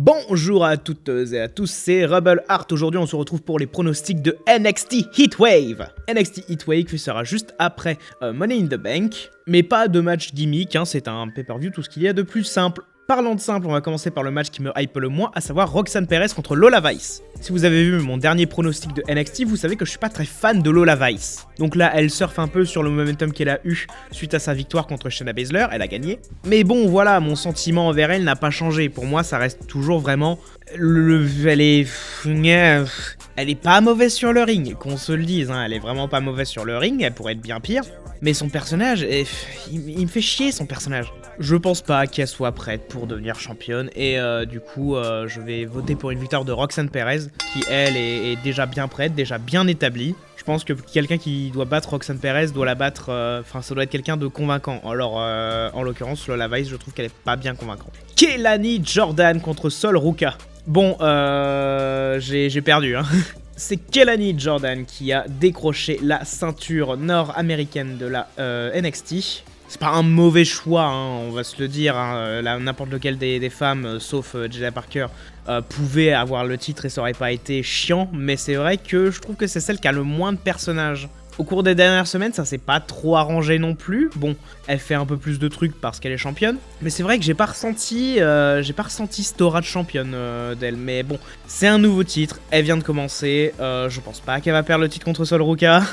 Bonjour à toutes et à tous, c'est Rebel Art. Aujourd'hui on se retrouve pour les pronostics de NXT Heatwave. NXT Heatwave sera juste après Money in the Bank, mais pas de match gimmick, c'est un pay-per-view, tout ce qu'il y a de plus simple. Parlant de simple, on va commencer par le match qui me hype le moins, à savoir Roxanne Perez contre Lola Vice. Si vous avez vu mon dernier pronostic de NXT, vous savez que je suis pas très fan de Lola Vice. Donc là, elle surfe un peu sur le momentum qu'elle a eu suite à sa victoire contre Shayna Baszler, elle a gagné. Mais bon, voilà, mon sentiment envers elle n'a pas changé. Pour moi, ça reste toujours vraiment... Elle est pas mauvaise sur le ring, qu'on se le dise, elle est vraiment pas mauvaise sur le ring, elle pourrait être bien pire. Mais son personnage, il me fait chier son personnage. Je pense pas qu'elle soit prête pour devenir championne et du coup je vais voter pour une victoire de Roxanne Perez qui elle est déjà bien prête, déjà bien établie. Je pense que quelqu'un qui doit battre Roxanne Perez doit la battre, ça doit être quelqu'un de convaincant. Alors en l'occurrence Lola Vice, je trouve qu'elle est pas bien convaincante. Kelani Jordan contre Sol Ruka. Bon, j'ai perdu C'est Kelani Jordan qui a décroché la ceinture nord-américaine de la NXT. C'est pas un mauvais choix, on va se le dire. N'importe lequel des femmes, sauf Jada Parker, pouvait avoir le titre et ça aurait pas été chiant. Mais c'est vrai que je trouve que c'est celle qui a le moins de personnages. Au cours des dernières semaines, ça s'est pas trop arrangé non plus. Bon, elle fait un peu plus de trucs parce qu'elle est championne. Mais c'est vrai que j'ai pas ressenti cette aura de championne d'elle. Mais bon, c'est un nouveau titre, elle vient de commencer. Je pense pas qu'elle va perdre le titre contre Sol Ruka.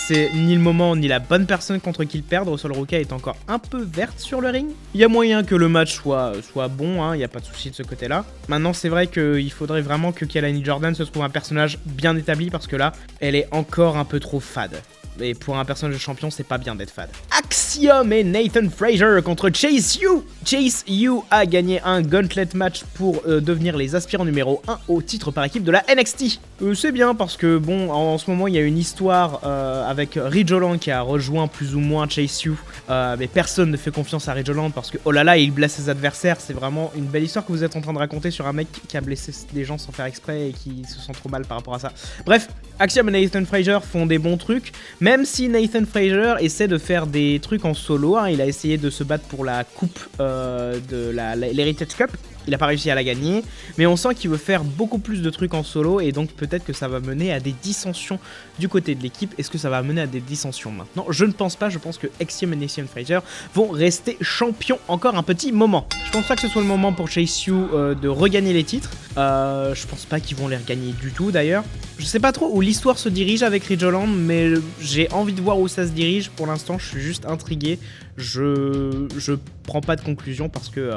C'est ni le moment ni la bonne personne contre qui le perdre. Sol Ruka est encore un peu verte sur le ring. Il y a moyen que le match soit bon, il n'y a pas de souci de ce côté-là. Maintenant, c'est vrai qu'il faudrait vraiment que Kelani Jordan se trouve un personnage bien établi parce que là, elle est encore un peu trop fade. Et pour un personnage de champion, c'est pas bien d'être fade. Axiom et Nathan Fraser contre Chase U. Chase U a gagné un gauntlet match pour devenir les aspirants numéro 1 au titre par équipe de la NXT. C'est bien parce que bon, en ce moment, il y a une histoire avec Ridge Holland qui a rejoint plus ou moins Chase U. Mais personne ne fait confiance à Ridge Holland parce que oh là là, il blesse ses adversaires. C'est vraiment une belle histoire que vous êtes en train de raconter sur un mec qui a blessé des gens sans faire exprès et qui se sent trop mal par rapport à ça. Bref, Axiom et Nathan Fraser font des bons trucs. Même si Nathan Fraser essaie de faire des trucs en solo, il a essayé de se battre pour la coupe de l'Heritage Cup, il n'a pas réussi à la gagner, mais on sent qu'il veut faire beaucoup plus de trucs en solo et donc peut-être que ça va mener à des dissensions du côté de l'équipe. Est-ce que ça va mener à des dissensions maintenant? Je ne pense pas, je pense que Axiom et Nathan Fraser vont rester champions encore un petit moment. Je pense pas que ce soit le moment pour Chase U de regagner les titres, je pense pas qu'ils vont les regagner du tout d'ailleurs. Je sais pas trop où l'histoire se dirige avec Ridge Holland, mais j'ai envie de voir où ça se dirige. Pour l'instant, je suis juste intrigué. Je prends pas de conclusion parce que...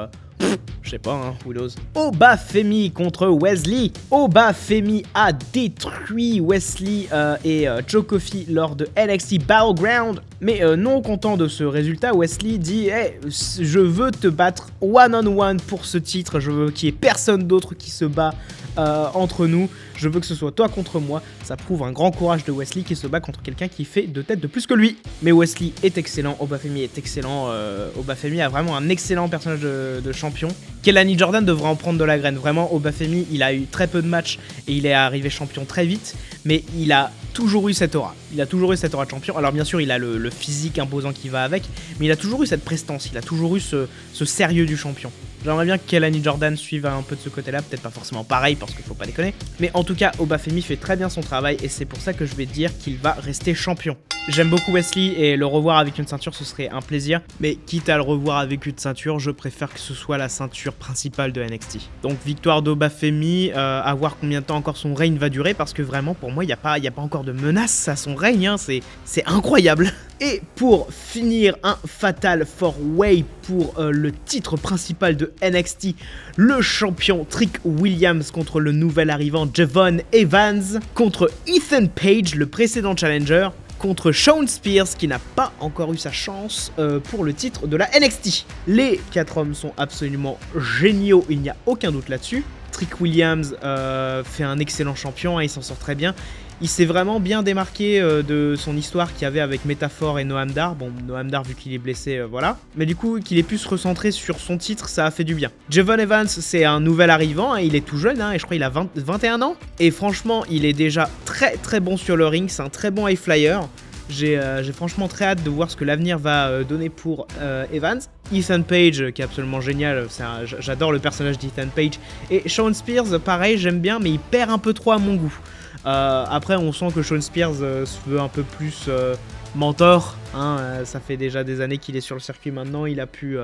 je sais pas, who knows. Obafemi contre Wesley. Obafemi a détruit Wesley et Joe Coffey lors de NXT Battleground. Mais non content de ce résultat, Wesley dit hey, je veux te battre one-on-one pour ce titre. Je veux qu'il y ait personne d'autre qui se bat entre nous. Je veux que ce soit toi contre moi. Ça prouve un grand courage de Wesley qui se bat contre quelqu'un qui fait 2 têtes de plus que lui. Mais Wesley est excellent, Obafemi est excellent. Obafemi a vraiment un excellent personnage de champion. Kelani Jordan devrait en prendre de la graine. Vraiment, Obafemi, il a eu très peu de matchs et il est arrivé champion très vite. Mais il a toujours eu cette aura. Il a toujours eu cette aura de champion. Alors bien sûr, il a le physique imposant qui va avec. Mais il a toujours eu cette prestance. Il a toujours eu ce sérieux du champion. J'aimerais bien que Kelani Jordan suive un peu de ce côté-là, peut-être pas forcément pareil parce qu'il faut pas déconner. Mais en tout cas, Obafemi fait très bien son travail et c'est pour ça que je vais dire qu'il va rester champion. J'aime beaucoup Wesley et le revoir avec une ceinture, ce serait un plaisir. Mais quitte à le revoir avec une ceinture, je préfère que ce soit la ceinture principale de NXT. Donc victoire d'Obafemi, à voir combien de temps encore son règne va durer parce que vraiment pour moi, il n'y a pas encore de menace à son règne, c'est incroyable. Et pour finir, un fatal 4-way pour le titre principal de NXT, le champion Trick Williams contre le nouvel arrivant Javon Evans, contre Ethan Page, le précédent challenger, contre Shawn Spears qui n'a pas encore eu sa chance pour le titre de la NXT. Les 4 hommes sont absolument géniaux, il n'y a aucun doute là-dessus. Trick Williams fait un excellent champion, il s'en sort très bien. Il s'est vraiment bien démarqué de son histoire qu'il y avait avec Métaphore et Noam Dar. Bon, Noam Dar, vu qu'il est blessé, voilà. Mais du coup, qu'il ait pu se recentrer sur son titre, ça a fait du bien. Javon Evans, c'est un nouvel arrivant, il est tout jeune, et je crois qu'il a 21 ans. Et franchement, il est déjà très très bon sur le ring, c'est un très bon high flyer. J'ai franchement très hâte de voir ce que l'avenir va donner pour Evans. Ethan Page, qui est absolument génial, j'adore le personnage d'Ethan Page. Et Shawn Spears, pareil, j'aime bien, mais il perd un peu trop à mon goût. Après, on sent que Shawn Spears se veut un peu plus mentor. Hein, ça fait déjà des années qu'il est sur le circuit maintenant, il a pu...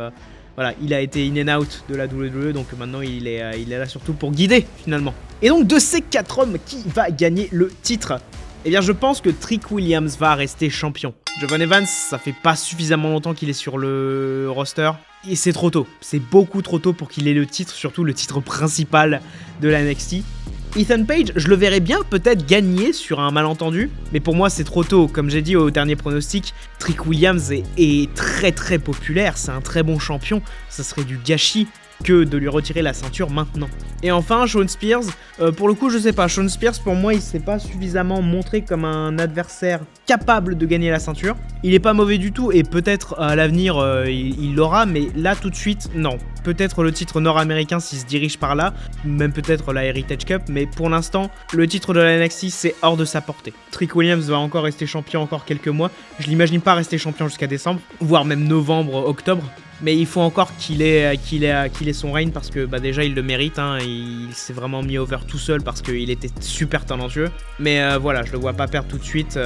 Voilà, il a été in and out de la WWE, donc maintenant il est là surtout pour guider finalement. Et donc de ces 4 hommes, qui va gagner le titre? Eh bien je pense que Trick Williams va rester champion. Jovan Evans, ça fait pas suffisamment longtemps qu'il est sur le roster, et c'est trop tôt. C'est beaucoup trop tôt pour qu'il ait le titre, surtout le titre principal de la NXT. Ethan Page, je le verrais bien peut-être gagner sur un malentendu, mais pour moi c'est trop tôt. Comme j'ai dit au dernier pronostic, Trick Williams est très très populaire, c'est un très bon champion, ça serait du gâchis que de lui retirer la ceinture maintenant. Et enfin, Shawn Spears, pour le coup je sais pas, Shawn Spears pour moi il s'est pas suffisamment montré comme un adversaire capable de gagner la ceinture. Il est pas mauvais du tout et peut-être à l'avenir il l'aura, mais là tout de suite non. Peut-être le titre nord-américain s'il se dirige par là, même peut-être la Heritage Cup, mais pour l'instant le titre de la NXT c'est hors de sa portée. Trick Williams va encore rester champion encore quelques mois, je l'imagine pas rester champion jusqu'à décembre, voire même novembre, octobre. Mais il faut encore qu'il ait son règne parce que déjà il le mérite, hein, il s'est vraiment mis over tout seul parce qu'il était super talentueux. Mais voilà, je le vois pas perdre tout de suite,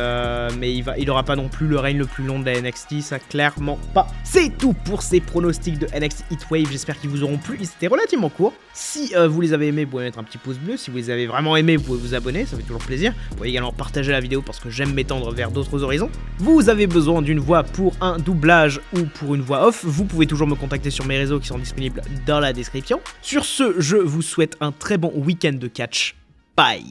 mais il aura pas non plus le règne le plus long de la NXT, ça clairement pas. C'est tout pour ces pronostics de NXT Heatwave, j'espère qu'ils vous auront plu, ils étaient relativement courts. Si vous les avez aimés, vous pouvez mettre un petit pouce bleu, si vous les avez vraiment aimés, vous pouvez vous abonner, ça fait toujours plaisir. Vous pouvez également partager la vidéo parce que j'aime m'étendre vers d'autres horizons. Vous avez besoin d'une voix pour un doublage ou pour une voix off, vous pouvez toujours me contacter sur mes réseaux qui sont disponibles dans la description. Sur ce, je vous souhaite un très bon week-end de catch. Bye!